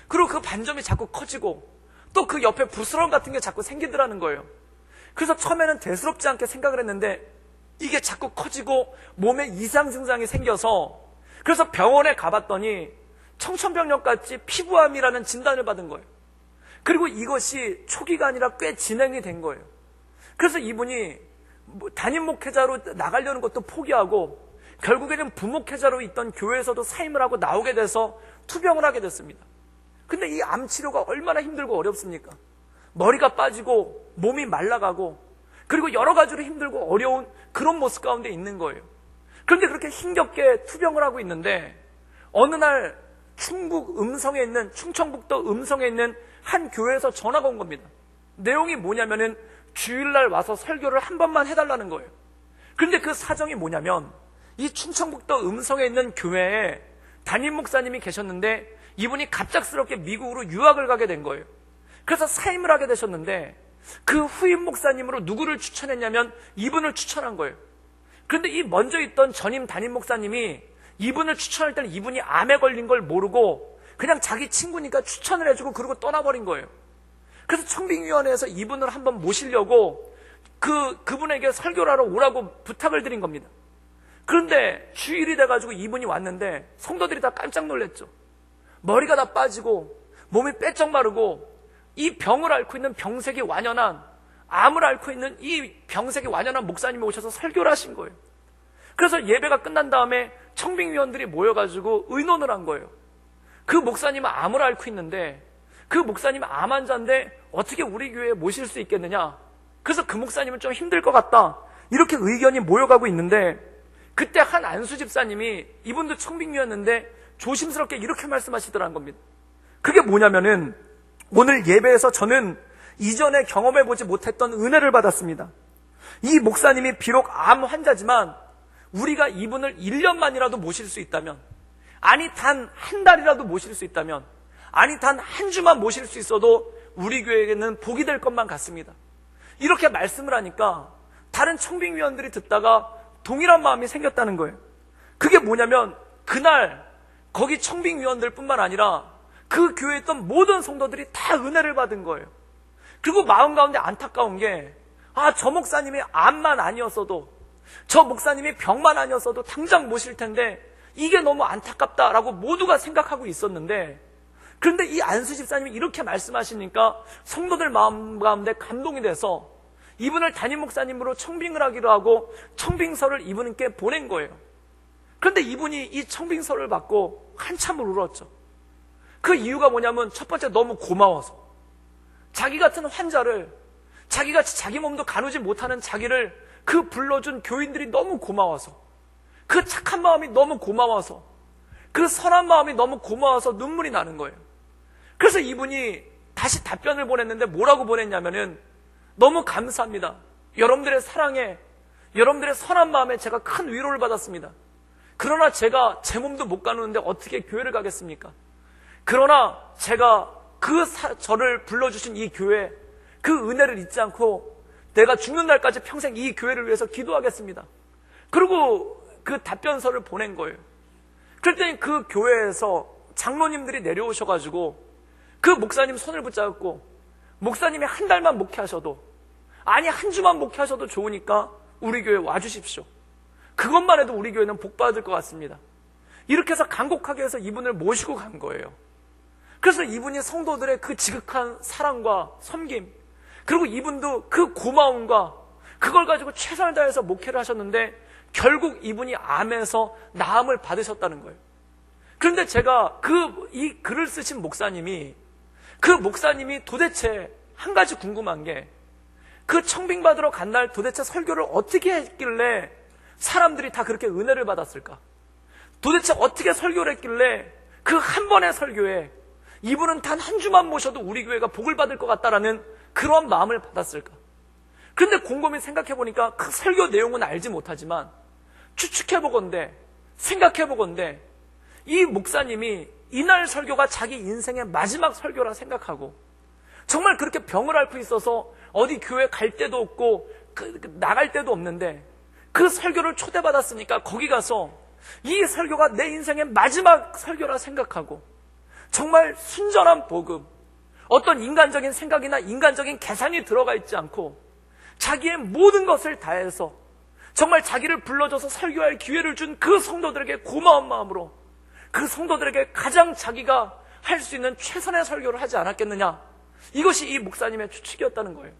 Speaker 1: 그리고 그 반점이 자꾸 커지고 또 그 옆에 부스럼 같은 게 자꾸 생기더라는 거예요. 그래서 처음에는 대수롭지 않게 생각을 했는데 이게 자꾸 커지고 몸에 이상 증상이 생겨서, 그래서 병원에 가봤더니 청천벽력같이 피부암이라는 진단을 받은 거예요. 그리고 이것이 초기가 아니라 꽤 진행이 된 거예요. 그래서 이분이 담임 목회자로 나가려는 것도 포기하고 결국에는 부목회자로 있던 교회에서도 사임을 하고 나오게 돼서 투병을 하게 됐습니다. 근데 이 암 치료가 얼마나 힘들고 어렵습니까? 머리가 빠지고 몸이 말라가고 그리고 여러 가지로 힘들고 어려운 그런 모습 가운데 있는 거예요. 그런데 그렇게 힘겹게 투병을 하고 있는데 어느 날 충청북도 음성에 있는 한 교회에서 전화가 온 겁니다. 내용이 뭐냐면은 주일날 와서 설교를 한 번만 해달라는 거예요. 그런데 그 사정이 뭐냐면, 이 충청북도 음성에 있는 교회에 담임 목사님이 계셨는데 이분이 갑작스럽게 미국으로 유학을 가게 된 거예요. 그래서 사임을 하게 되셨는데 그 후임 목사님으로 누구를 추천했냐면 이분을 추천한 거예요. 그런데 이 먼저 있던 전임 담임 목사님이 이분을 추천할 때는 이분이 암에 걸린 걸 모르고 그냥 자기 친구니까 추천을 해주고 그러고 떠나버린 거예요. 그래서 청빙위원회에서 이분을 한번 모시려고 그분에게 설교를 하러 오라고 부탁을 드린 겁니다. 그런데 주일이 돼가지고 이분이 왔는데 성도들이 다 깜짝 놀랐죠. 머리가 다 빠지고 몸이 빼쩍 마르고 이 병을 앓고 있는 병색이 완연한, 암을 앓고 있는 이 병색이 완연한 목사님이 오셔서 설교를 하신 거예요. 그래서 예배가 끝난 다음에 청빙위원들이 모여가지고 의논을 한 거예요. 그 목사님은 암을 앓고 있는데, 그 목사님은 암 환자인데 어떻게 우리 교회에 모실 수 있겠느냐. 그래서 그 목사님은 좀 힘들 것 같다, 이렇게 의견이 모여가고 있는데, 그때 한 안수 집사님이, 이분도 청빙위였는데 조심스럽게 이렇게 말씀하시더라는 겁니다. 그게 뭐냐면은, 오늘 예배에서 저는 이전에 경험해보지 못했던 은혜를 받았습니다. 이 목사님이 비록 암 환자지만 우리가 이분을 1년만이라도 모실 수 있다면, 아니 단 한 달이라도 모실 수 있다면, 아니 단 한 주만 모실 수 있어도 우리 교회에는 복이 될 것만 같습니다. 이렇게 말씀을 하니까 다른 청빙위원들이 듣다가 동일한 마음이 생겼다는 거예요. 그게 뭐냐면, 그날 거기 청빙위원들 뿐만 아니라 그 교회에 있던 모든 성도들이 다 은혜를 받은 거예요. 그리고 마음 가운데 안타까운 게, 저 목사님이 암만 아니었어도, 저 목사님이 병만 아니었어도 당장 모실 텐데 이게 너무 안타깝다라고 모두가 생각하고 있었는데, 그런데 이 안수 집사님이 이렇게 말씀하시니까 성도들 마음 가운데 감동이 돼서 이분을 담임 목사님으로 청빙을 하기로 하고 청빙서를 이분께 보낸 거예요. 그런데 이분이 이 청빙서를 받고 한참을 울었죠. 그 이유가 뭐냐면, 첫 번째 너무 고마워서, 자기 같은 환자를, 자기같이 자기 몸도 가누지 못하는 자기를 그 불러준 교인들이 너무 고마워서, 그 착한 마음이 너무 고마워서, 그 선한 마음이 너무 고마워서 눈물이 나는 거예요. 그래서 이분이 다시 답변을 보냈는데 뭐라고 보냈냐면은, 너무 감사합니다. 여러분들의 사랑에, 여러분들의 선한 마음에 제가 큰 위로를 받았습니다. 그러나 제가 제 몸도 못 가누는데 어떻게 교회를 가겠습니까? 그러나 제가 저를 불러주신 이 교회, 그 은혜를 잊지 않고 내가 죽는 날까지 평생 이 교회를 위해서 기도하겠습니다. 그리고 그 답변서를 보낸 거예요. 그랬더니 그 교회에서 장로님들이 내려오셔가지고 그 목사님 손을 붙잡고, 목사님이 한 달만 목회하셔도, 아니 한 주만 목회하셔도 좋으니까 우리 교회 와주십시오. 그것만 해도 우리 교회는 복받을 것 같습니다. 이렇게 해서 간곡하게 해서 이분을 모시고 간 거예요. 그래서 이분이 성도들의 그 지극한 사랑과 섬김, 그리고 이분도 그 고마움과 그걸 가지고 최선을 다해서 목회를 하셨는데, 결국 이분이 암에서 나음을 받으셨다는 거예요. 그런데 제가 이 글을 쓰신 목사님이, 그 목사님이 도대체 한 가지 궁금한 게, 그 청빙받으러 간 날 도대체 설교를 어떻게 했길래 사람들이 다 그렇게 은혜를 받았을까? 도대체 어떻게 설교를 했길래 그 한 번의 설교에 이분은 단 한 주만 모셔도 우리 교회가 복을 받을 것 같다라는 그런 마음을 받았을까? 그런데 곰곰이 생각해보니까 그 설교 내용은 알지 못하지만 추측해보건대, 생각해보건대, 이 목사님이 이날 설교가 자기 인생의 마지막 설교라 생각하고, 정말 그렇게 병을 앓고 있어서 어디 교회 갈 데도 없고 나갈 데도 없는데 그 설교를 초대받았으니까 거기 가서 이 설교가 내 인생의 마지막 설교라 생각하고, 정말 순전한 복음, 어떤 인간적인 생각이나 인간적인 계산이 들어가 있지 않고 자기의 모든 것을 다해서 정말 자기를 불러줘서 설교할 기회를 준 그 성도들에게 고마운 마음으로, 그 성도들에게 가장 자기가 할 수 있는 최선의 설교를 하지 않았겠느냐, 이것이 이 목사님의 추측이었다는 거예요.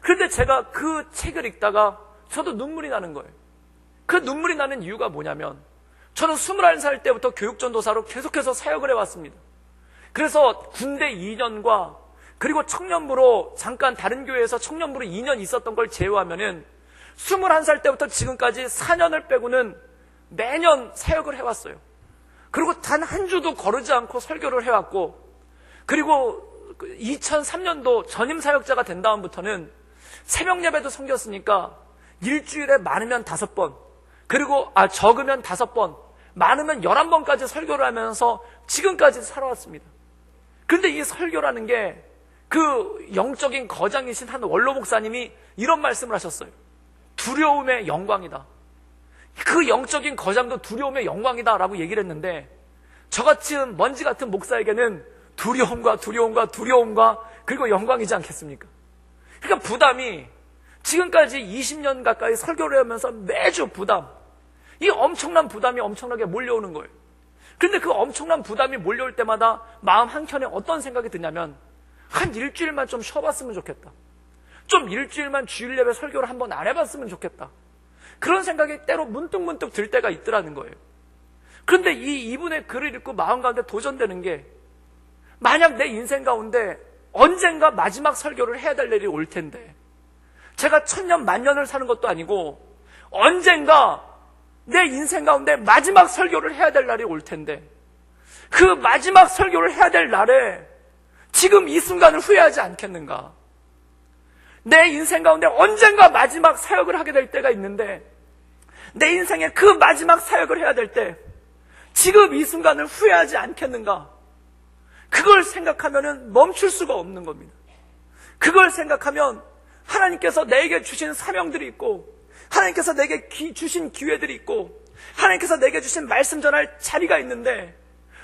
Speaker 1: 그런데 제가 그 책을 읽다가 저도 눈물이 나는 거예요. 그 눈물이 나는 이유가 뭐냐면, 저는 21살 때부터 교육전도사로 계속해서 사역을 해왔습니다. 그래서 군대 2년과 그리고 청년부로 잠깐 다른 교회에서 청년부로 2년 있었던 걸 제외하면은 21살 때부터 지금까지 4년을 빼고는 매년 사역을 해왔어요. 그리고 단 한 주도 거르지 않고 설교를 해왔고, 그리고 2003년도 전임 사역자가 된 다음부터는 새벽 예배도 섬겼으니까 일주일에 많으면 5번, 그리고 적으면 5번, 많으면 11번까지 설교를 하면서 지금까지 살아왔습니다. 그런데 이 설교라는 게 그 영적인 거장이신 한 원로 목사님이 이런 말씀을 하셨어요. 두려움의 영광이다. 그 영적인 거장도 두려움의 영광이다 라고 얘기를 했는데, 저같이 먼지 같은 목사에게는 두려움과 그리고 영광이지 않겠습니까? 그러니까 부담이, 지금까지 20년 가까이 설교를 하면서 매주 부담, 이 엄청난 부담이 엄청나게 몰려오는 거예요. 그런데 그 엄청난 부담이 몰려올 때마다 마음 한켠에 어떤 생각이 드냐면, 한 일주일만 좀 쉬어봤으면 좋겠다. 좀 일주일만 주일 예배 설교를 한번 안 해봤으면 좋겠다. 그런 생각이 때로 문득문득 들 때가 있더라는 거예요. 그런데 이분의 글을 읽고 마음 가운데 도전되는 게, 만약 내 인생 가운데 언젠가 마지막 설교를 해야 될 일이 올 텐데, 제가 천년 만년을 사는 것도 아니고 언젠가 내 인생 가운데 마지막 설교를 해야 될 날이 올 텐데, 그 마지막 설교를 해야 될 날에 지금 이 순간을 후회하지 않겠는가? 내 인생 가운데 언젠가 마지막 사역을 하게 될 때가 있는데, 내 인생에 그 마지막 사역을 해야 될 때 지금 이 순간을 후회하지 않겠는가? 그걸 생각하면 멈출 수가 없는 겁니다. 그걸 생각하면 하나님께서 내게 주신 사명들이 있고, 하나님께서 내게 주신 기회들이 있고, 하나님께서 내게 주신 말씀 전할 자리가 있는데,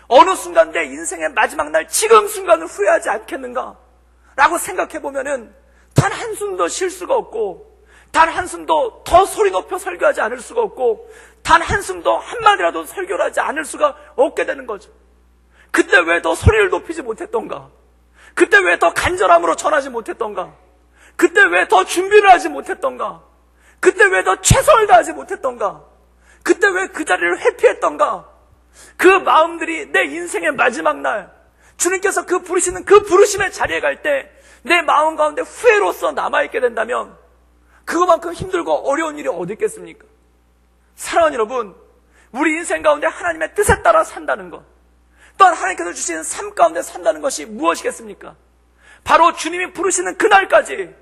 Speaker 1: 어느 순간 내 인생의 마지막 날 지금 순간을 후회하지 않겠는가? 라고 생각해보면 단 한숨도 쉴 수가 없고, 단 한숨도 더 소리 높여 설교하지 않을 수가 없고, 단 한숨도 한마디라도 설교를 하지 않을 수가 없게 되는 거죠. 그때 왜 더 소리를 높이지 못했던가? 그때 왜 더 간절함으로 전하지 못했던가? 그때 왜 더 준비를 하지 못했던가? 그때 왜 더 최선을 다하지 못했던가? 그때 왜 그 자리를 회피했던가? 그 마음들이 내 인생의 마지막 날, 주님께서 그 부르시는 그 부르심의 자리에 갈 때 내 마음 가운데 후회로서 남아있게 된다면 그거만큼 힘들고 어려운 일이 어디 있겠습니까? 사랑하는 여러분, 우리 인생 가운데 하나님의 뜻에 따라 산다는 것, 또한 하나님께서 주신 삶 가운데 산다는 것이 무엇이겠습니까? 바로 주님이 부르시는 그날까지,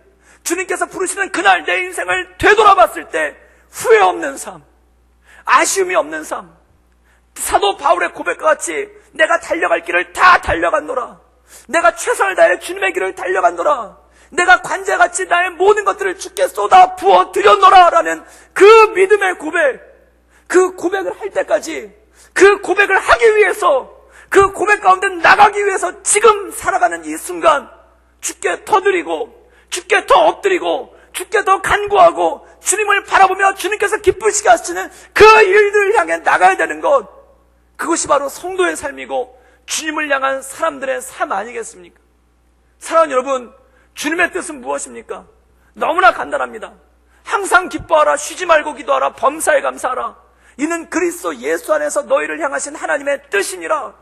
Speaker 1: 주님께서 부르시는 그날 내 인생을 되돌아봤을 때 후회 없는 삶, 아쉬움이 없는 삶, 사도 바울의 고백과 같이 내가 달려갈 길을 다 달려갔노라, 내가 최선을 다해 주님의 길을 달려갔노라, 내가 관제같이 나의 모든 것들을 주께 쏟아 부어 드렸노라 라는 그 믿음의 고백, 그 고백을 할 때까지, 그 고백을 하기 위해서, 그 고백 가운데 나가기 위해서 지금 살아가는 이 순간 주께 더 드리고, 주께 더 엎드리고, 주께 더 간구하고, 주님을 바라보며 주님께서 기쁘시게 하시는 그 일들을 향해 나가야 되는 것, 그것이 바로 성도의 삶이고 주님을 향한 사람들의 삶 아니겠습니까? 사랑하는 여러분, 주님의 뜻은 무엇입니까? 너무나 간단합니다. 항상 기뻐하라, 쉬지 말고 기도하라, 범사에 감사하라. 이는 그리스도 예수 안에서 너희를 향하신 하나님의 뜻이니라.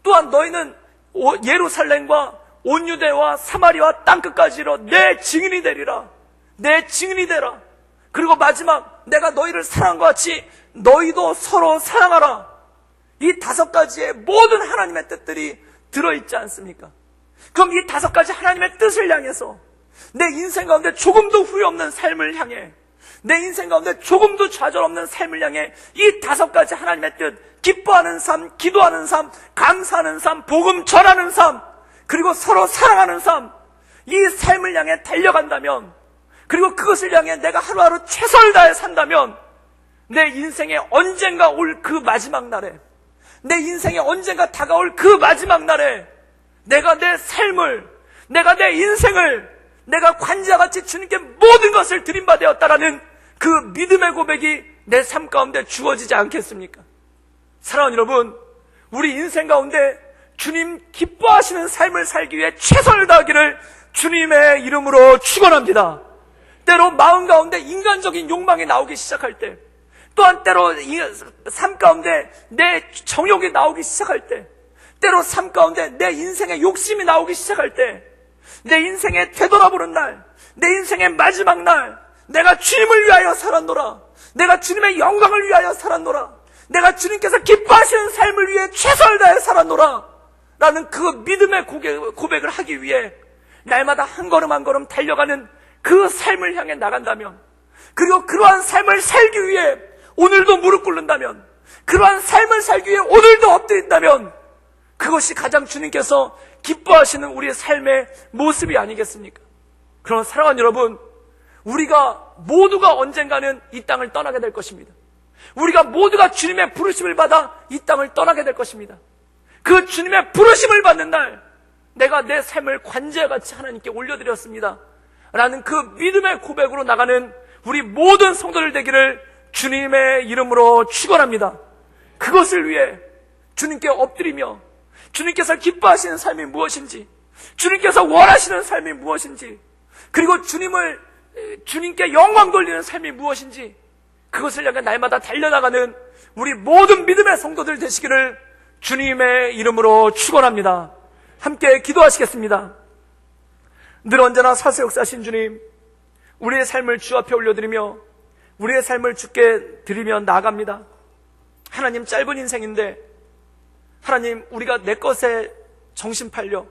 Speaker 1: 또한 너희는 예루살렘과 온 유대와 사마리아 땅끝까지 이르러 내 증인이 되리라. 내 증인이 되라. 그리고 마지막, 내가 너희를 사랑한 것 같이 너희도 서로 사랑하라. 이 5가지의 모든 하나님의 뜻들이 들어있지 않습니까? 그럼 이 5가지 하나님의 뜻을 향해서 내 인생 가운데 조금도 후회 없는 삶을 향해, 내 인생 가운데 조금도 좌절 없는 삶을 향해 이 5가지 하나님의 뜻, 기뻐하는 삶, 기도하는 삶, 감사하는 삶, 복음 전하는 삶, 그리고 서로 사랑하는 삶, 이 삶을 향해 달려간다면, 그리고 그것을 향해 내가 하루하루 최선을 다해 산다면, 내 인생에 언젠가 올 그 마지막 날에, 내 인생에 언젠가 다가올 그 마지막 날에 내가 내 삶을, 내가 내 인생을, 내가 관자같이 주님께 모든 것을 드림받았다라는 그 믿음의 고백이 내 삶 가운데 주어지지 않겠습니까? 사랑하는 여러분, 우리 인생 가운데 주님 기뻐하시는 삶을 살기 위해 최선을 다하기를 주님의 이름으로 축원합니다. 때로 마음 가운데 인간적인 욕망이 나오기 시작할 때, 또한 때로 삶 가운데 내 정욕이 나오기 시작할 때, 때로 삶 가운데 내 인생의 욕심이 나오기 시작할 때, 내 인생에 되돌아보는 날, 내 인생의 마지막 날, 내가 주님을 위하여 살았노라, 내가 주님의 영광을 위하여 살았노라, 내가 주님께서 기뻐하시는 삶을 위해 최선을 다해 살았노라 라는 그 믿음의 고백을 하기 위해 날마다 한 걸음 한 걸음 달려가는 그 삶을 향해 나간다면, 그리고 그러한 삶을 살기 위해 오늘도 무릎 꿇는다면, 그러한 삶을 살기 위해 오늘도 엎드린다면, 그것이 가장 주님께서 기뻐하시는 우리의 삶의 모습이 아니겠습니까? 그러나 사랑하는 여러분, 우리가 모두가 언젠가는 이 땅을 떠나게 될 것입니다. 우리가 모두가 주님의 부르심을 받아 이 땅을 떠나게 될 것입니다. 그 주님의 부르심을 받는 날, 내가 내 삶을 관제같이 하나님께 올려드렸습니다 라는 그 믿음의 고백으로 나가는 우리 모든 성도들 되기를 주님의 이름으로 축원합니다. 그것을 위해 주님께 엎드리며 주님께서 기뻐하시는 삶이 무엇인지, 주님께서 원하시는 삶이 무엇인지, 그리고 주님께 영광 돌리는 삶이 무엇인지, 그것을 향해 날마다 달려나가는 우리 모든 믿음의 성도들 되시기를 주님의 이름으로 축원합니다. 함께 기도하시겠습니다. 늘 언제나 사세 역사하신 주님, 우리의 삶을 주 앞에 올려드리며 우리의 삶을 주께 드리며 나아갑니다. 하나님, 짧은 인생인데 하나님, 우리가 내 것에 정신 팔려,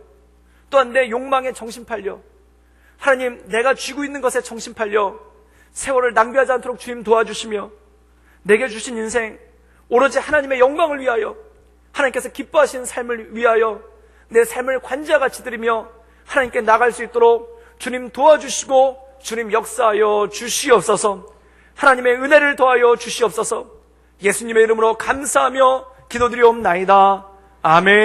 Speaker 1: 또한 내 욕망에 정신 팔려, 하나님, 내가 쥐고 있는 것에 정신 팔려 세월을 낭비하지 않도록 주님 도와주시며 내게 주신 인생 오로지 하나님의 영광을 위하여, 하나님께서 기뻐하시는 삶을 위하여 내 삶을 관자같이 드리며 하나님께 나갈 수 있도록 주님 도와주시고 주님 역사하여 주시옵소서. 하나님의 은혜를 더하여 주시옵소서. 예수님의 이름으로 감사하며 기도드리옵나이다. 아멘.